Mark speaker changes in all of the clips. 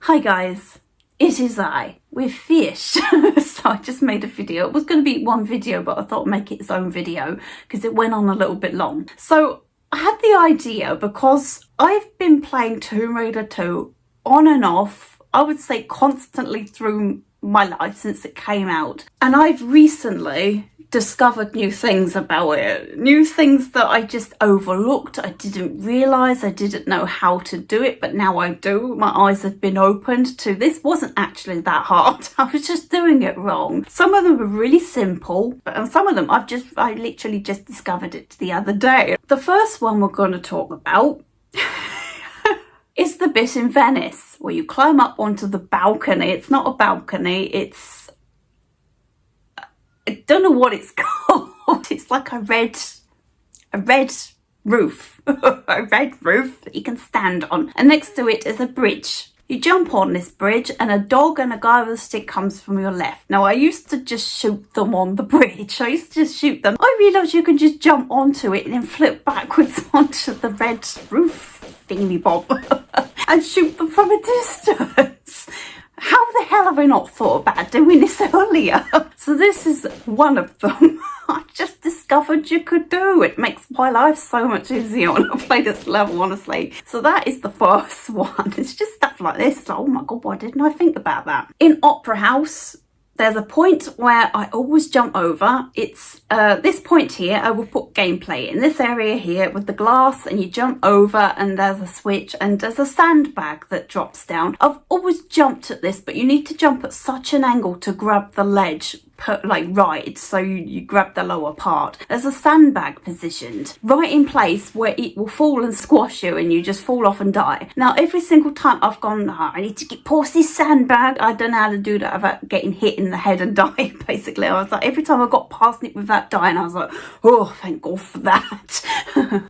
Speaker 1: Hi guys, it is I with fish. So I just made a video. It was going to be one video, but I thought I'd make it its own video because it went on a little bit long. So I had the idea because I've been playing Tomb Raider 2 on and off, I would say constantly through my life since it came out. And I've recently discovered new things about it, new things that I just overlooked. I didn't realise, I didn't know how to do it, but now I do. My eyes have been opened to this wasn't actually that hard. I was just doing it wrong. Some of them were really simple, but some of them I literally just discovered it the other day. The first one we're going to talk about is the bit in Venice where you climb up onto the balcony. It's not a balcony, I don't know what it's called. It's like a red roof. A red roof that you can stand on. And next to it is a bridge. You jump on this bridge and a dog and a guy with a stick comes from your left. Now I used to just shoot them on the bridge. I used to just shoot them. I realised you can just jump onto it and then flip backwards onto the red roof thingy bob and shoot them from a distance. How the hell have I not thought about doing this earlier? So this is one of them. I just discovered you could do. It makes my life so much easier when I play this level, honestly. So that is the first one. It's just stuff like this. It's like, oh my god, why didn't I think about that? In Opera House, there's a point where I always jump over. It's this point here, I will put gameplay in this area here with the glass, and you jump over and there's a switch and there's a sandbag that drops down. I've always jumped at this, but you need to jump at such an angle to grab the ledge, right, so you grab the lower part. There's a sandbag positioned right in place where it will fall and squash you and you just fall off and die. Now every single time I've gone, I need to get past this sandbag, I don't know how to do that without getting hit in the head and dying. Basically I was like, every time I got past it without dying, I was like, oh thank god for that.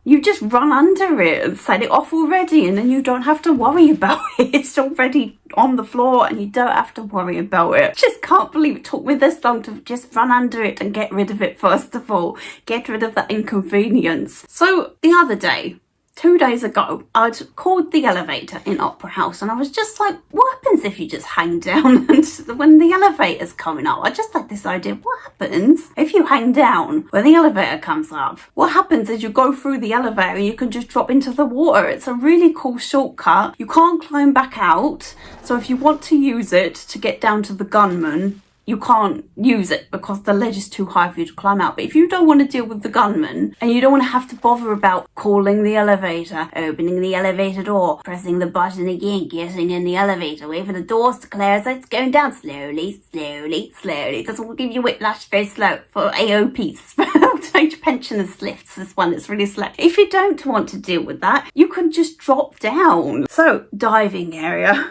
Speaker 1: You just run under it and set it off already, and then you don't have to worry about it. It's already on the floor and you don't have to worry about it. Just can't believe it took me this long to just run under it and get rid of it. First of all, get rid of that inconvenience. So the other day, 2 days ago, I'd called the elevator in Opera House and I was just like, what happens if you just hang down and when the elevator's coming up? I just had this idea, what happens if you hang down when the elevator comes up? What happens is you go through the elevator and you can just drop into the water. It's a really cool shortcut. You can't climb back out. So if you want to use it to get down to the gunman, you can't use it because the ledge is too high for you to climb out. But if you don't want to deal with the gunman and you don't want to have to bother about calling the elevator, opening the elevator door, pressing the button again, getting in the elevator, wait for the doors to clear so it's going down slowly, slowly, slowly. It doesn't give you whiplash, very slow for AOPs. Age pensioners lifts, this one that's really slow. If you don't want to deal with that, you can just drop down. So, diving area.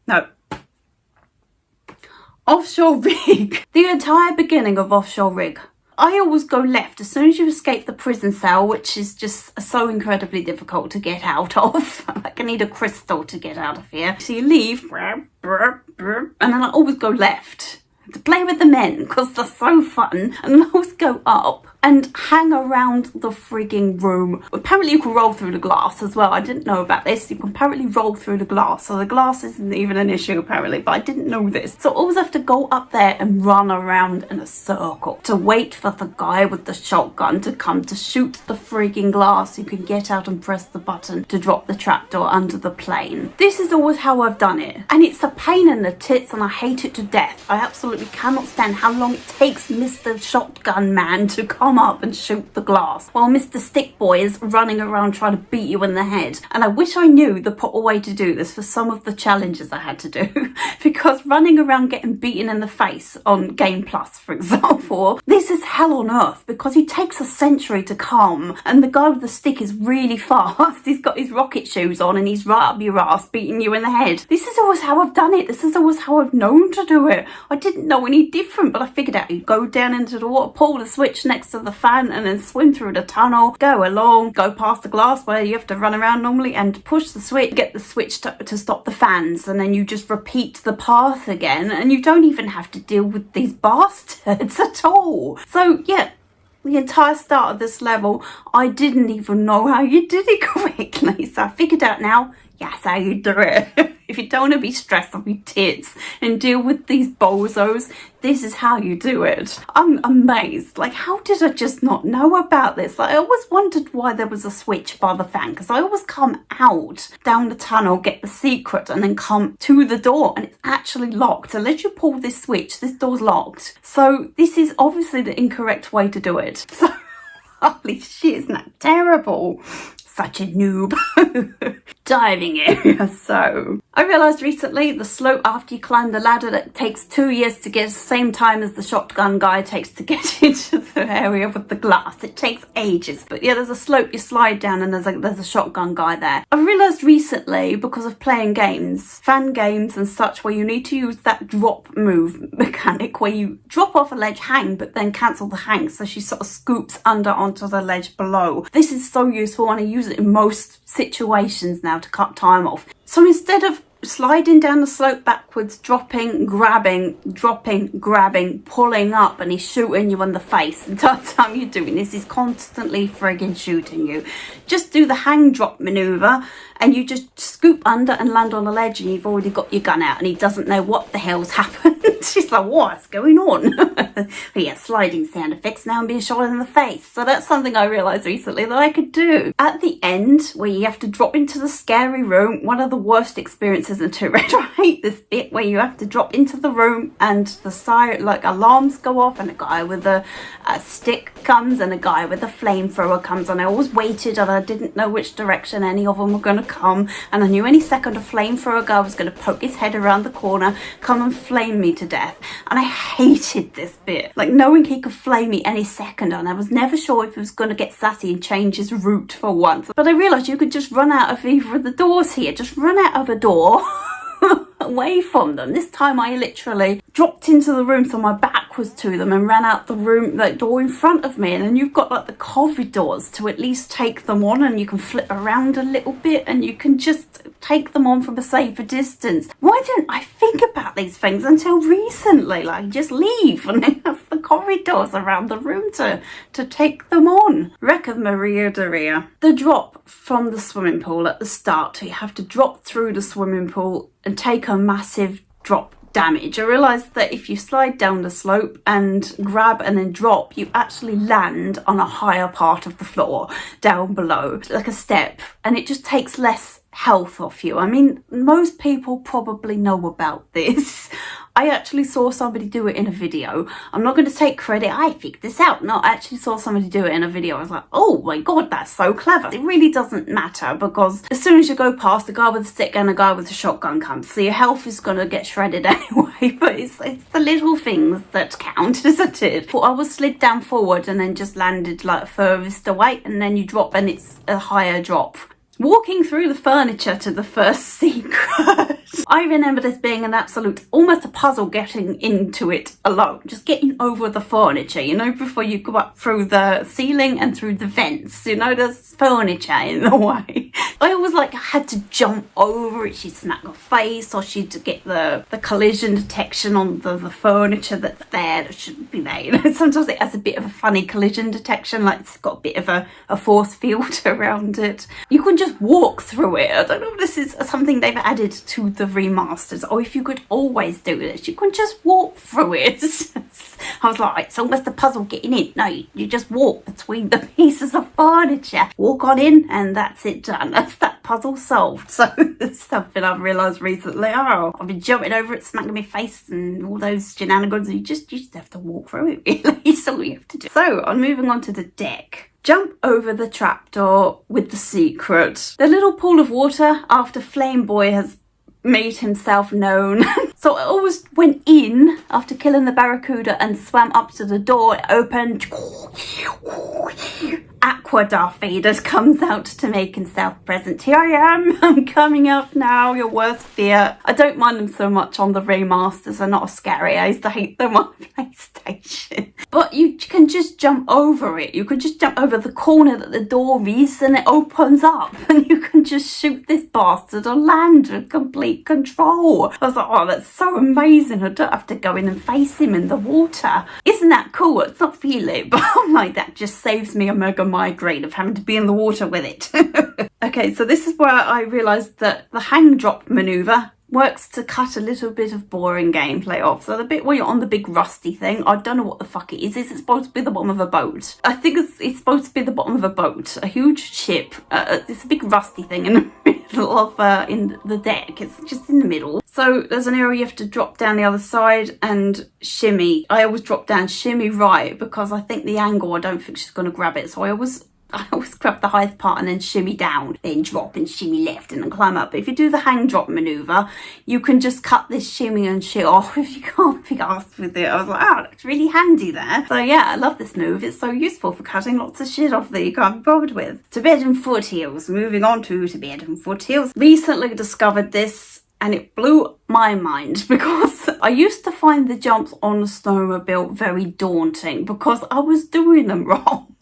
Speaker 1: No. Offshore rig. The entire beginning of Offshore Rig. I always go left as soon as you escape the prison cell, which is just so incredibly difficult to get out of. Like I need a crystal to get out of here. So you leave, and then I always go left to play with the men because they're so fun, and I always go up and hang around the frigging room. Apparently you can roll through the glass as well. I didn't know about this. You can apparently roll through the glass. So the glass isn't even an issue apparently, but I didn't know this. So I always have to go up there and run around in a circle to wait for the guy with the shotgun to come to shoot the frigging glass. You can get out and press the button to drop the trapdoor under the plane. This is always how I've done it. And it's a pain in the tits and I hate it to death. I absolutely cannot stand how long it takes Mr. Shotgun Man to come up and shoot the glass while Mr. Stick Boy is running around trying to beat you in the head. And I wish I knew the proper way to do this for some of the challenges I had to do because running around getting beaten in the face on Game Plus, for example, this is hell on earth because he takes a century to come and the guy with the stick is really fast. He's got his rocket shoes on and he's right up your ass beating you in the head. This is always how I've done it. This is always how I've known to do it. I didn't know any different, but I figured out you go down into the water, pull the switch next to the fan and then swim through the tunnel, go along, go past the glass where you have to run around normally and push the switch, get the switch to stop the fans, and then you just repeat the path again and you don't even have to deal with these bastards at all. So yeah, the entire start of this level I didn't even know how you did it correctly, so I figured out now That's how you do it. If you don't want to be stressed off your tits and deal with these bozos, this is how you do it. I'm amazed. Like, how did I just not know about this? Like, I always wondered why there was a switch by the fan, because I always come out down the tunnel, get the secret, and then come to the door, and it's actually locked. Unless you pull this switch, this door's locked. So this is obviously the incorrect way to do it. So, holy shit, isn't that terrible? Such a noob. Diving area. So I realised recently the slope after you climb the ladder, that takes 2 years to get, the same time as the shotgun guy takes to get into the area with the glass. It takes ages. But yeah, there's a slope you slide down, and there's a shotgun guy there. I realised recently, because of playing games, fan games and such, where you need to use that drop move mechanic where you drop off a ledge, hang, but then cancel the hang, so she sort of scoops under onto the ledge below. This is so useful, and I use it in most situations now to cut time off. So instead of sliding down the slope backwards, dropping, grabbing, pulling up, and he's shooting you in the face the entire time you're doing this, he's constantly friggin' shooting you. Just do the hang drop maneuver, and you just scoop under and land on the ledge, and you've already got your gun out, and he doesn't know what the hell's happened. She's like, what's going on? But yeah, sliding sound effects now and being shot in the face. So that's something I realised recently that I could do. At the end, where you have to drop into the scary room, one of the worst experiences in Tomb Raider. I hate this bit where you have to drop into the room and the siren, like, alarms go off, and a guy with a stick comes and a guy with a flamethrower comes, and I always waited and I didn't know which direction any of them were going to come, and I knew any second a flamethrower guy was going to poke his head around the corner, come and flame me to death. And I hated this bit, like knowing he could flame me any second, and I was never sure if he was going to get sassy and change his route for once. But I realised you could just run out of either of the doors here, just run out of a door away from them. This time I literally dropped into the room so my back was to them and ran out the room, like, door in front of me, and then you've got like the corridors to at least take them on, and you can flip around a little bit and you can just take them on from a safer distance. Why didn't I think about these things until recently? Like, just leave and then have the corridors around the room to take them on. Wreck of Maria Doria. The drop from the swimming pool at the start, you have to drop through the swimming pool and take a massive drop damage. I realised that if you slide down the slope and grab and then drop, you actually land on a higher part of the floor down below, like a step, and it just takes less health off you. I mean, most people probably know about this. I actually saw somebody do it in a video. I'm not going to take credit. I figured this out. No, I actually saw somebody do it in a video. I was like, oh my god, that's so clever. It really doesn't matter, because as soon as you go past, a guy with a stick and a guy with a shotgun comes, so your health is going to get shredded anyway. But it's the little things that count, isn't it? I was slid down forward and then just landed like furthest away, and then you drop and it's a higher drop. Walking through the furniture to the first secret. I remember this being an absolute, almost a puzzle getting into it alone. Just getting over the furniture, you know, before you go up through the ceiling and through the vents. You know, there's furniture in the way. I always like had to jump over it. She'd smack her face, or she'd get the collision detection on the furniture that's there that shouldn't be there. You know, sometimes it has a bit of a funny collision detection, like it's got a bit of a force field around it. You can just walk through it. I don't know if this is something they've added to the remasters, or if you could always do this. You can just walk through it. I was like, it's almost a puzzle getting in. No, you just walk between the pieces of furniture. Walk on in, and that's it done. That's that puzzle solved. So it's something I've realised recently. Oh, I've been jumping over it, smacking my face, and all those shenanigans. You just have to walk through it, really. That's all you have to do. So I'm moving on to the deck. Jump over the trapdoor with the secret. The little pool of water after Flame Boy has made himself known. So I always went in after killing the Barracuda and swam up to the door. It opened. Aqua Darth Vader comes out to make himself present. Here I am. I'm coming out now. Your worst fear. I don't mind them so much on the remasters. They're not as scary. I used to hate them on PlayStation. But but you can just jump over it. You can just jump over the corner that the door is and it opens up and you can just shoot this bastard on land with complete control. I was like, oh, that's so amazing. I don't have to go in and face him in the water. Isn't that cool? It's not feel it, but I'm like, that just saves me a mega migraine of having to be in the water with it. Okay, so this is where I realised that the hang drop manoeuvre works to cut a little bit of boring gameplay off. So the bit where you're on the big rusty thing, I don't know what the fuck it is. Is it supposed to be the bottom of a boat? I think it's supposed to be the bottom of a boat, a huge ship. It's a big rusty thing in the middle of in the deck. It's just in the middle. So there's an area you have to drop down the other side and shimmy. I always drop down shimmy right because I think the angle, I don't think she's going to grab it. So I always grab the highest part and then shimmy down, then drop and shimmy left and then climb up. But if you do the hang drop manoeuvre, you can just cut this shimmy and shit off if you can't be arsed with it. I was like, oh, that's really handy there. So yeah, I love this move. It's so useful for cutting lots of shit off that you can't be bothered with. Tibetan foothills. Moving on to Tibetan foothills. Recently discovered this and it blew my mind because I used to find the jumps on the snowmobile very daunting because I was doing them wrong.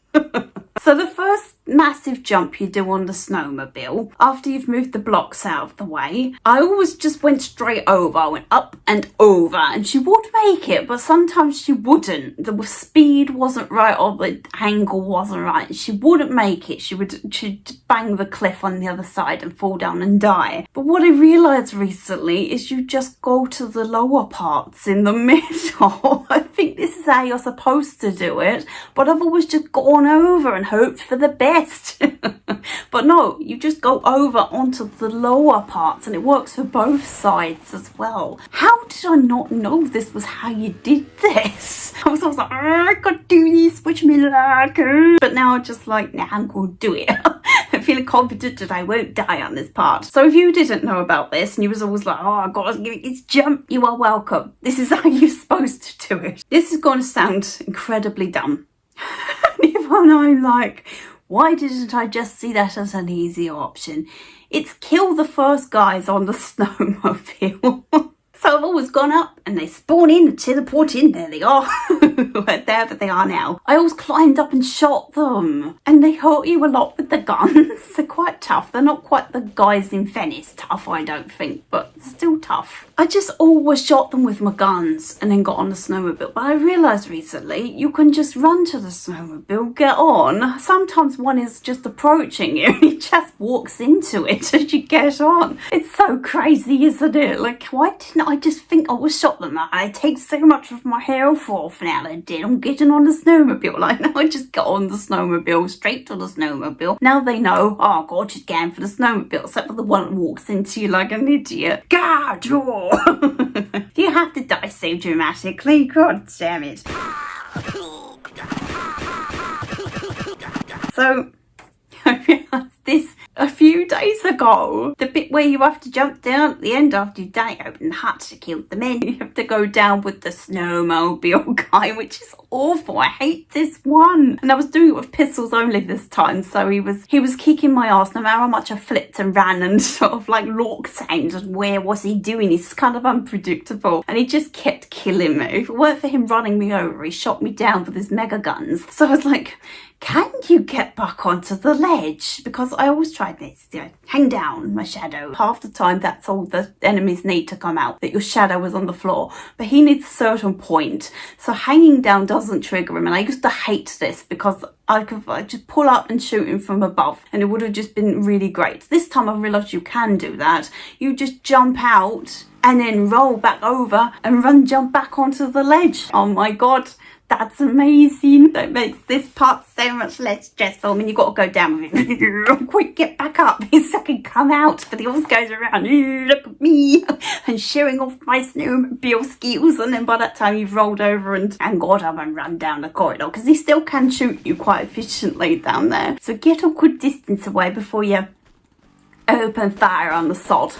Speaker 1: So the first massive jump you do on the snowmobile, after you've moved the blocks out of the way, I always just went straight over. I went up and over and she would make it, but sometimes she wouldn't. The speed wasn't right or the angle wasn't right. She wouldn't make it. She'd bang the cliff on the other side and fall down and die. But what I realised recently is you just go to the lower parts in the middle. I think this is how you're supposed to do it, but I've always just gone over and hoped for the best. But no, you just go over onto the lower parts and it works for both sides as well. How did I not know this was how you did this? I was always like, I could do this, wish me luck. But now I'm just like, nah, I'm going to do it. I'm feeling confident that I won't die on this part. So if you didn't know about this and you was always like, oh, I gotta give it this jump, you are welcome. This is how you're supposed to do it. This is going to sound incredibly dumb. Even I'm like, why didn't I just see that as an easy option? It's kill the first guys on the snowmobile. So I've always gone up and they spawn in and teleport in. There they are. There they are now. I always climbed up and shot them. And they hurt you a lot with the guns. They're quite tough. They're not quite the guys in Venice tough, I don't think, but still tough. I just always shot them with my guns and then got on the snowmobile. But I realised recently you can just run to the snowmobile, get on. Sometimes one is just approaching you and he just walks into it as you get on. It's so crazy, isn't it? Like, why didn't I just think I would shot them? I take so much of my health off now that I did. I'm getting on the snowmobile. Like, now I just got on the snowmobile, straight to the snowmobile. Now they know, oh God, she's going for the snowmobile, except for the one that walks into you like an idiot. God, you have to die so dramatically. God damn it. So, I realised this a few days ago. The bit where you have to jump down at the end after you die, open the hut to kill the men. You have to go down with the snowmobile guy, which is awful. I hate this one. And I was doing it with pistols only this time, so he was kicking my ass no matter how much I flipped and ran and sort of like locked out. And where was he doing? He's kind of unpredictable. And he just kept killing me. If it weren't for him running me over, he shot me down with his mega guns. So I was like, can you get back onto the ledge? Because I always tried this, you know, hang down my shadow. Half the time that's all the enemies need to come out, that your shadow is on the floor. But he needs a certain point. So hanging down doesn't trigger him. And I used to hate this because I could just pull up and shoot him from above and it would have just been really great. This time I realised you can do that. You just jump out and then roll back over and jump back onto the ledge. Oh my God. That's amazing. That makes this part so much less stressful. I mean, you've got to go down with it. Quick, get back up so I can come out. But he always goes around, look at me, and showing off my snowmobile skills. And then by that time, you've rolled over and got up and run down the corridor. Because he still can shoot you quite efficiently down there. So get a good distance away before you open fire on the sod.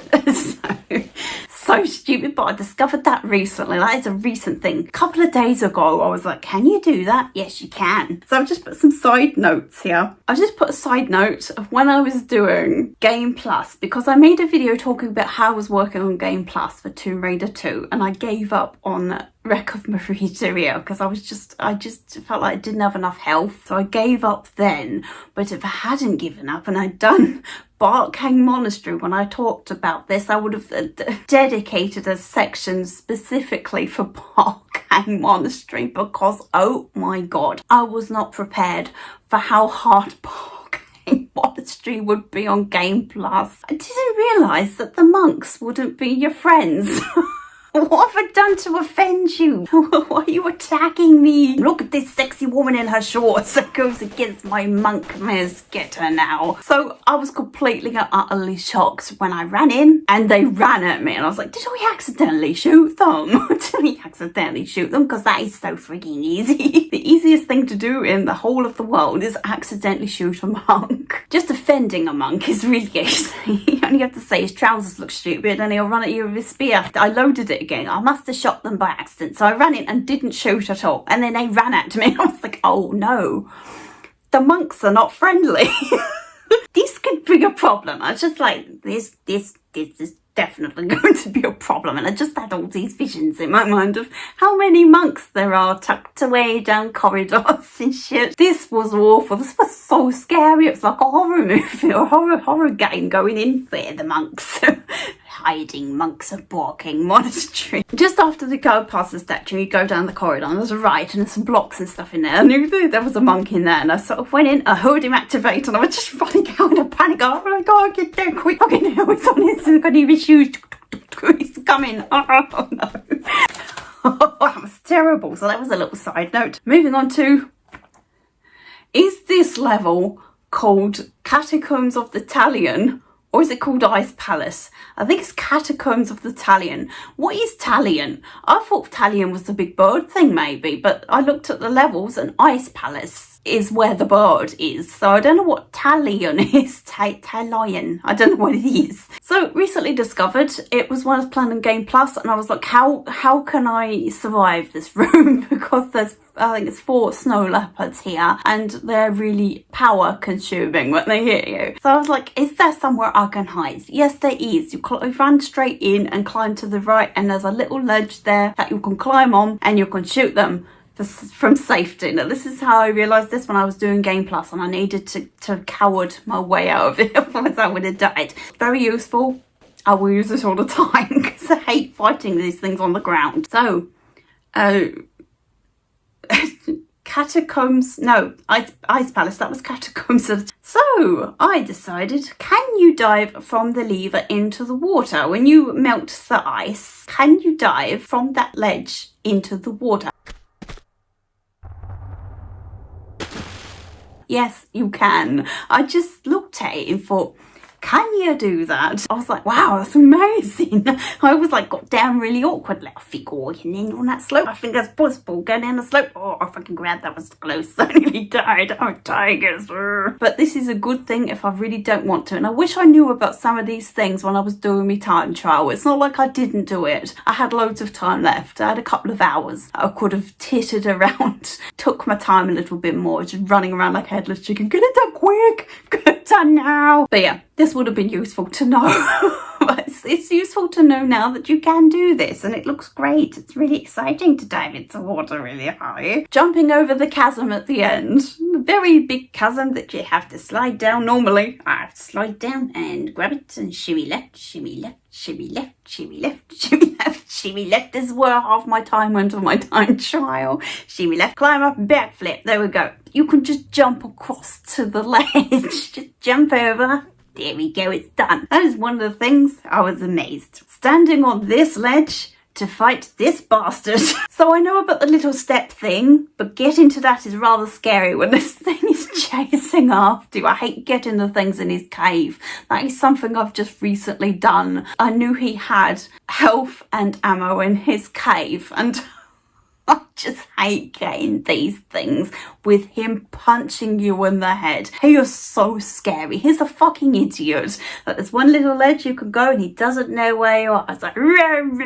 Speaker 1: so stupid, but I discovered that recently. That is a recent thing. A couple of days ago, I was like, can you do that? Yes, you can. So I've just put some side notes here. I've just put a side note of when I was doing Game Plus, because I made a video talking about how I was working on Game Plus for Tomb Raider 2, and I gave up on Wreck of Maritaria because I just felt like I didn't have enough health, so I gave up then. But if I hadn't given up and I'd done Barkhane Monastery, when I talked about this, I would have dedicated a section specifically for Barkhane Monastery, because oh my god, I was not prepared for how hard Barkhane Monastery would be on Game Plus. I didn't realise that the monks wouldn't be your friends. What have I done to offend you? Why are you attacking me? Look at this sexy woman in her shorts that goes against my monk. Let's get her now. So I was completely and utterly shocked when I ran in and they ran at me, and I was like, did we accidentally shoot them? Did we accidentally shoot them? Because that is so freaking easy. The easiest thing to do in the whole of the world is accidentally shoot a monk. Just offending a monk is really easy. All you have to say his trousers look stupid and he'll run at you with his spear. I loaded it again. I must have shot them by accident. So I ran in and didn't shoot at all. And then they ran at me. I was like, oh no, the monks are not friendly. This could be a problem. I was just like, this is definitely going to be a problem. And I just had all these visions in my mind of how many monks there are tucked away down corridors and shit. This was awful. This was so scary. It was like a horror movie or horror game going in there, the monks. Hiding monks of Barkhane Monastery. Just after they go past the statue, you go down the corridor and there's a right and there's some blocks and stuff in there. I knew there was a monk in there, and I sort of went in, I heard him activate, and I was just running out in a panic. Oh my god, get down quick. Okay, now he's on his, he's got his shoes. He's coming. Oh no. That was terrible. So that was a little side note. Moving on to, is this level called Catacombs of the Talion? Or is it called Ice Palace? I think it's Catacombs of the Talion. What is Talion? I thought Talion was the big bird thing maybe, but I looked at the levels and Ice Palace is where the bird is. So I don't know what Talion is. Talion. I don't know what it is. So recently discovered, it was when I was playing on Game Plus, and I was like, how can I survive this room? Because there's, I think it's 4 snow leopards here, and they're really power consuming when they hit you. So I was like, is there somewhere I can hide? Yes, there is. You run straight in and climb to the right, and there's a little ledge there that you can climb on and you can shoot them from safety. Now this is how I realised this when I was doing Game Plus, and I needed to coward my way out of it, otherwise I would have died. Very useful. I will use it all the time because I hate fighting these things on the ground. So, Catacombs, no, Ice Palace, that was Catacombs of... So, I decided, can you dive from the lever into the water? When you melt the ice, can you dive from that ledge into the water? Yes, you can. I just looked at it and thought, can you do that? I was like, wow, that's amazing. I was like, got down really awkwardly. I think, oh, you can end on that slope. I think that's possible. Go down the slope. Oh, I fucking grabbed that was close. I nearly died. I'm tigers. But this is a good thing if I really don't want to. And I wish I knew about some of these things when I was doing my time trial. It's not like I didn't do it. I had loads of time left. I had a couple of hours. I could have tittered around. Took my time a little bit more. Just running around like a headless chicken. Get it done quick. Get it done now. But yeah, this would have been useful to know. But it's useful to know now that you can do this, and it looks great. It's really exciting to dive into water really high. Jumping over the chasm at the end. A very big chasm that you have to slide down normally. I have to slide down and grab it and shimmy left, shimmy left, shimmy left, shimmy left, shimmy left, shimmy left. This is where half my time went on my time trial. Shimmy left, climb up, backflip. There we go. You can just jump across to the ledge. Just jump over. There we go, it's done. That is one of the things I was amazed. Standing on this ledge to fight this bastard. So I know about the little step thing, but getting to that is rather scary when this thing is chasing after you. I hate getting the things in his cave. That is something I've just recently done. I knew he had health and ammo in his cave, and I just hate getting these things with him punching you in the head. He is so scary. He's a fucking idiot. Like, there's one little ledge you can go and he doesn't know where you are. It's like, and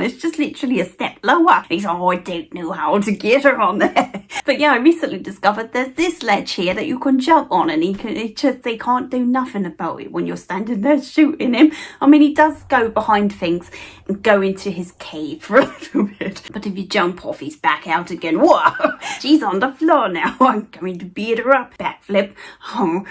Speaker 1: it's just literally a step lower. He's like, oh, I don't know how to get her on there. But yeah, I recently discovered there's this ledge here that you can jump on, and he can't do nothing about it when you're standing there shooting him. I mean, he does go behind things and go into his cave for a little bit. But if you jump off, he's back out again. Whoa! She's on the floor now. I'm going to beat her up. Backflip. Oh,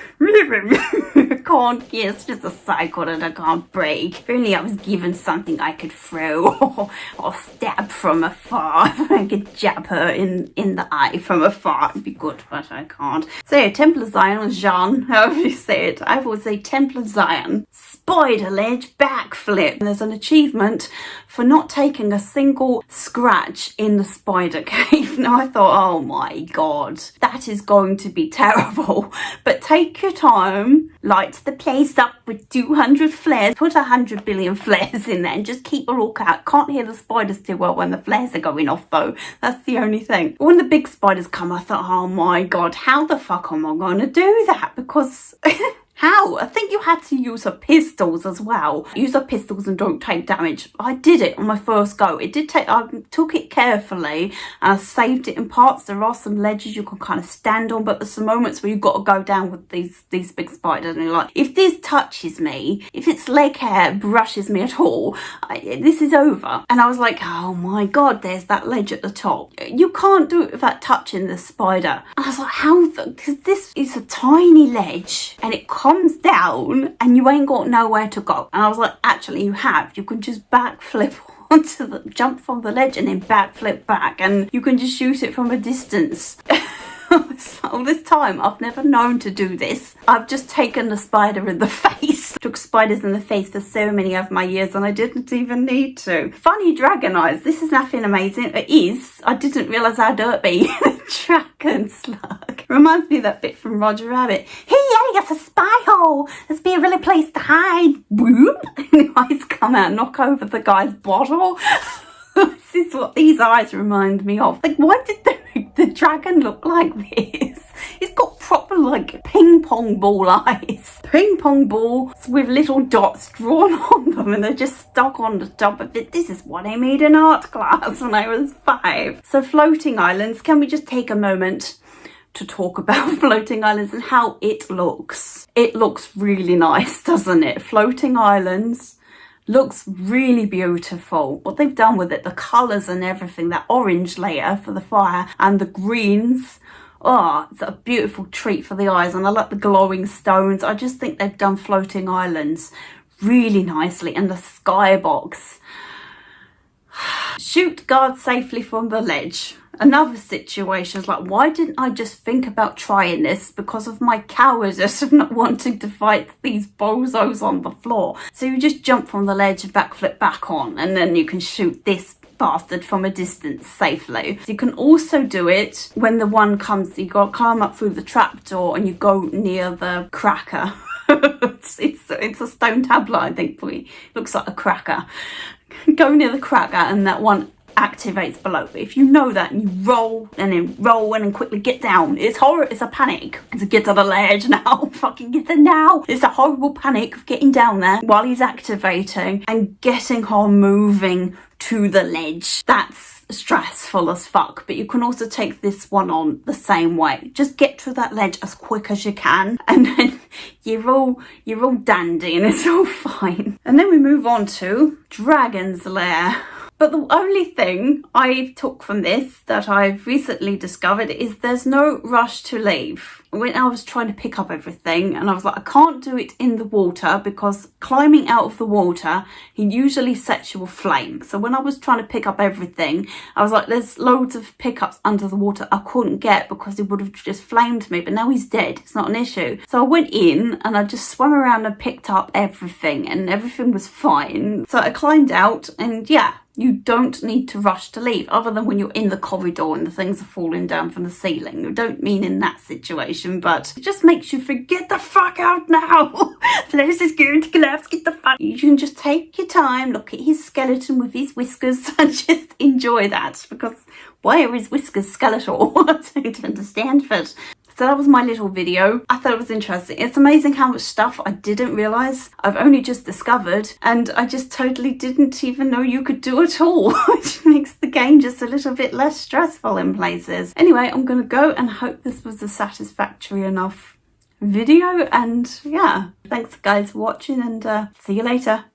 Speaker 1: can't. Yeah, it's just a cycle that I can't break. If only I was given something I could throw or stab from afar. If I could jab her in the eye from afar, it'd be good, but I can't. So, Temple of Zion, Jean, however you say it. I would say Temple of Zion. Spider ledge backflip. And there's an achievement for not taking a single scratch in the spider cave. Now I thought, oh my god, that is going to be terrible. But take your time, light the place up with 200 flares, put 100 billion flares in there and just keep a lookout. Can't hear the spiders too well when the flares are going off though. That's the only thing. When the big spiders come, I thought, oh my god, how the fuck am I going to do that? Because... How? I think you had to use her pistols as well. Use her pistols and don't take damage. I did it on my first go. It did take, I took it carefully and I saved it in parts. There are some ledges you can kind of stand on, but there's some moments where you've got to go down with these big spiders and you're like, if this touches me, if its leg hair brushes me at all, this is over. And I was like, oh my god, there's that ledge at the top. You can't do it without touching the spider. And I was like, how? Because this is a tiny ledge and it comes down and you ain't got nowhere to go. And I was like, actually you have. You can just backflip onto the, jump from the ledge and then backflip back, and you can just shoot it from a distance. All this time I've never known to do this. I've just taken the spider in the face. Took spiders in the face for so many of my years and I didn't even need to. Funny dragon eyes. This is nothing amazing. It is. I didn't realise how dirty dragon slug. Reminds me of that bit from Roger Rabbit. Hey, it's a spy hole. Let's be a really place to hide. Whoop. And the eyes come out and knock over the guy's bottle. This is what these eyes remind me of. Like, why did they make the dragon look like this? It's got proper, like, ping pong ball eyes. Ping pong balls with little dots drawn on them and they're just stuck on the top of it. This is what I made in art class when I was 5. So floating islands, can we just take a moment to talk about floating islands and how it looks? It looks really nice, doesn't it? Floating islands looks really beautiful. What they've done with it, the colours and everything, that orange layer for the fire and the greens, oh, it's a beautiful treat for the eyes. And I like the glowing stones. I just think they've done floating islands really nicely. And the skybox. Shoot guard safely from the ledge. Another situation is like, why didn't I just think about trying this? Because of my cowardice of not wanting to fight these bozos on the floor. So you just jump from the ledge and backflip back on, and then you can shoot this bastard from a distance safely. So you can also do it when the one comes, you got to climb up through the trapdoor and you go near the cracker. it's a stone tablet, I think. It looks like a cracker. Go near the cracker and that one activates below. But if you know that and you roll and then quickly get down, it's horror. It's a panic to get to the ledge now. Fucking get there now. It's a horrible panic of getting down there while he's activating and getting her moving to the ledge. That's stressful as fuck. But you can also take this one on the same way. Just get to that ledge as quick as you can and then you're all dandy and it's all fine. And then we move on to Dragon's Lair. But the only thing I took from this that I've recently discovered is there's no rush to leave. When I was trying to pick up everything and I was like, I can't do it in the water because climbing out of the water, he usually sets you aflame. So when I was trying to pick up everything, I was like, there's loads of pickups under the water I couldn't get because he would have just flamed me. But now he's dead. It's not an issue. So I went in and I just swam around and picked up everything and everything was fine. So I climbed out and yeah, You don't need to rush to leave, other than when you're in the corridor and the things are falling down from the ceiling. I don't mean in that situation, but it just makes you forget the fuck out now. This is going to collapse, get the fuck. You can just take your time, look at his skeleton with his whiskers and just enjoy that, because why are his whiskers skeletal? I don't understand, but... So that was my little video. I thought it was interesting. It's amazing how much stuff I didn't realise I've only just discovered, and I just totally didn't even know you could do at all, which makes the game just a little bit less stressful in places. Anyway, I'm gonna go and hope this was a satisfactory enough video, and yeah, thanks guys for watching, and see you later.